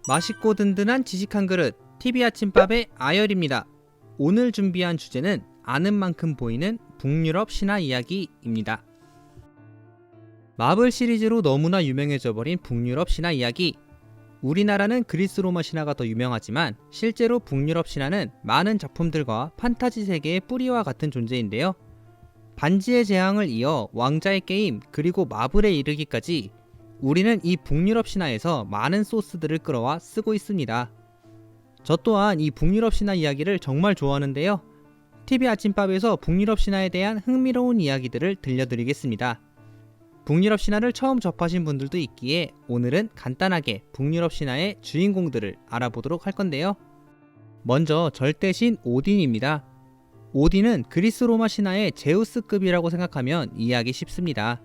맛있고 든든한 지식 한 그릇 TV 아침밥의 아열입니다. 오늘 준비한 주제는 아는 만큼 보이는 북유럽 신화 이야기입니다. 마블 시리즈로 너무나 유명해져 버린 북유럽 신화 이야기. 우리나라는 그리스 로마 신화가 더 유명하지만 실제로 북유럽 신화는 많은 작품들과 판타지 세계의 뿌리와 같은 존재인데요. 반지의 제왕을 이어 왕자의 게임 그리고 마블에 이르기까지 우리는 이 북유럽 신화에서 많은 소스들을 끌어와 쓰고 있습니다. 저 또한 이 북유럽 신화 이야기를 정말 좋아하는데요. TV 아침밥에서 북유럽 신화에 대한 흥미로운 이야기들을 들려드리겠습니다. 북유럽 신화를 처음 접하신 분들도 있기에 오늘은 간단하게 북유럽 신화의 주인공들을 알아보도록 할 건데요. 먼저 절대신 오딘입니다. 오딘은 그리스 로마 신화의 제우스급이라고 생각하면 이해하기 쉽습니다.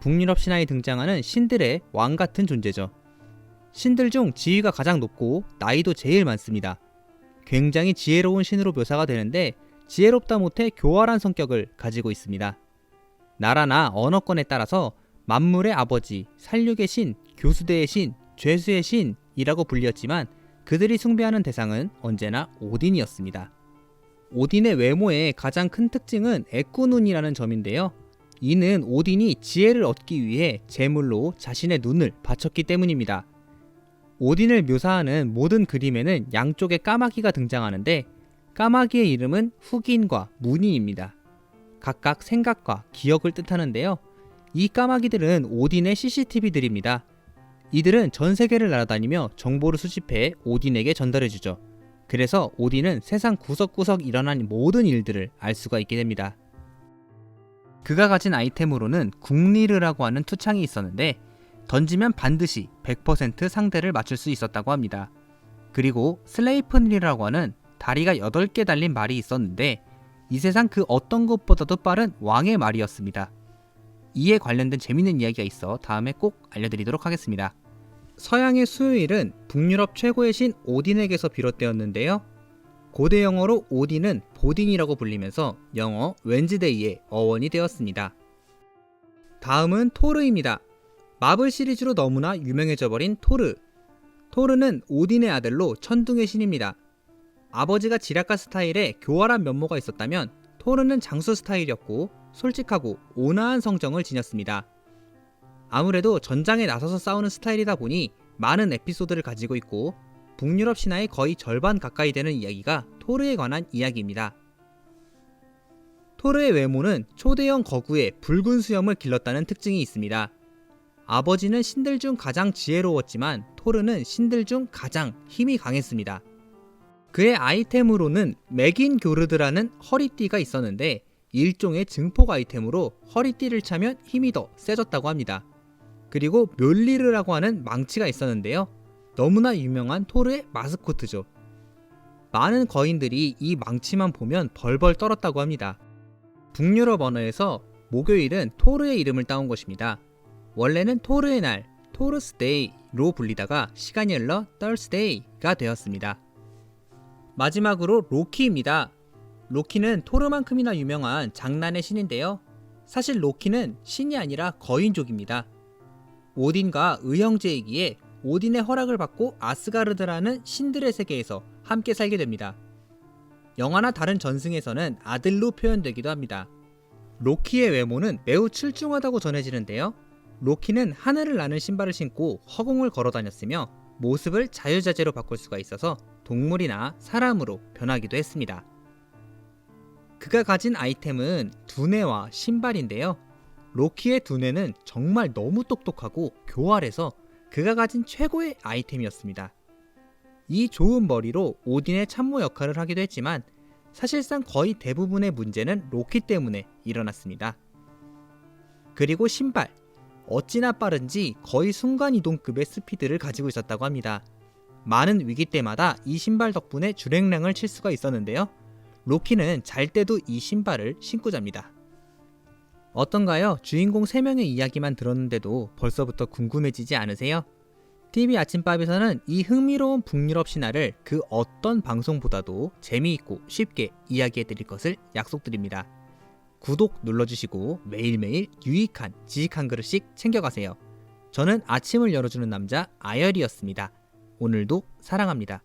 북유럽 신화에 등장하는 신들의 왕 같은 존재죠. 신들 중 지위가 가장 높고 나이도 제일 많습니다. 굉장히 지혜로운 신으로 묘사가 되는데 지혜롭다 못해 교활한 성격을 가지고 있습니다. 나라나 언어권에 따라서 만물의 아버지, 살육의 신, 교수대의 신, 죄수의 신이라고 불렸지만 그들이 숭배하는 대상은 언제나 오딘이었습니다. 오딘의 외모의 가장 큰 특징은 애꾸눈이라는 점인데요. 이는 오딘이 지혜를 얻기 위해 제물로 자신의 눈을 바쳤기 때문입니다. 오딘을 묘사하는 모든 그림에는 양쪽에 까마귀가 등장하는데 까마귀의 이름은 후긴과 문인입니다. 각각 생각과 기억을 뜻하는데요. 이 까마귀들은 오딘의 CCTV들입니다. 이들은 전 세계를 날아다니며 정보를 수집해 오딘에게 전달해주죠. 그래서 오딘은 세상 구석구석 일어난 모든 일들을 알 수가 있게 됩니다. 그가 가진 아이템으로는 국리르라고 하는 투창이 있었는데 던지면 반드시 100% 상대를 맞출 수 있었다고 합니다. 그리고 슬레이프닐이라고 하는 다리가 8개 달린 말이 있었는데 이 세상 그 어떤 것보다도 빠른 왕의 말이었습니다. 이에 관련된 재밌는 이야기가 있어 다음에 꼭 알려드리도록 하겠습니다. 서양의 수요일은 북유럽 최고의 신 오딘에게서 비롯되었는데요. 고대 영어로 오딘은 보딘이라고 불리면서 영어 웬즈데이의 어원이 되었습니다. 다음은 토르입니다. 마블 시리즈로 너무나 유명해져 버린 토르. 토르는 오딘의 아들로 천둥의 신입니다. 아버지가 지략가 스타일의 교활한 면모가 있었다면 토르는 장수 스타일이었고 솔직하고 온화한 성정을 지녔습니다. 아무래도 전장에 나서서 싸우는 스타일이다 보니 많은 에피소드를 가지고 있고 북유럽 신화의 거의 절반 가까이 되는 이야기가 토르에 관한 이야기입니다. 토르의 외모는 초대형 거구에 붉은 수염을 길렀다는 특징이 있습니다. 아버지는 신들 중 가장 지혜로웠지만 토르는 신들 중 가장 힘이 강했습니다. 그의 아이템으로는 맥인 교르드라는 허리띠가 있었는데 일종의 증폭 아이템으로 허리띠를 차면 힘이 더 세졌다고 합니다. 그리고 멸리르라고 하는 망치가 있었는데요. 너무나 유명한 토르의 마스코트죠. 많은 거인들이 이 망치만 보면 벌벌 떨었다고 합니다. 북유럽 언어에서 목요일은 토르의 이름을 따온 것입니다. 원래는 토르의 날, 토르스데이로 불리다가 시간이 흘러 떨스데이가 되었습니다. 마지막으로 로키입니다. 로키는 토르만큼이나 유명한 장난의 신인데요. 사실 로키는 신이 아니라 거인족입니다. 오딘과 의형제이기에 오딘의 허락을 받고 아스가르드라는 신들의 세계에서 함께 살게 됩니다. 영화나 다른 전승에서는 아들로 표현되기도 합니다. 로키의 외모는 매우 출중하다고 전해지는데요. 로키는 하늘을 나는 신발을 신고 허공을 걸어 다녔으며 모습을 자유자재로 바꿀 수가 있어서 동물이나 사람으로 변하기도 했습니다. 그가 가진 아이템은 두뇌와 신발인데요. 로키의 두뇌는 정말 너무 똑똑하고 교활해서 그가 가진 최고의 아이템이었습니다. 이 좋은 머리로 오딘의 참모 역할을 하기도 했지만 사실상 거의 대부분의 문제는 로키 때문에 일어났습니다. 그리고 신발, 어찌나 빠른지 거의 순간이동급의 스피드를 가지고 있었다고 합니다. 많은 위기 때마다 이 신발 덕분에 주랭랑을 칠 수가 있었는데요. 로키는 잘 때도 이 신발을 신고 잡니다. 어떤가요? 주인공 3명의 이야기만 들었는데도 벌써부터 궁금해지지 않으세요? TV 아침밥에서는 이 흥미로운 북유럽 신화를 그 어떤 방송보다도 재미있고 쉽게 이야기해드릴 것을 약속드립니다. 구독 눌러주시고 매일매일 유익한 지식 한 그릇씩 챙겨가세요. 저는 아침을 열어주는 남자 아열이었습니다. 오늘도 사랑합니다.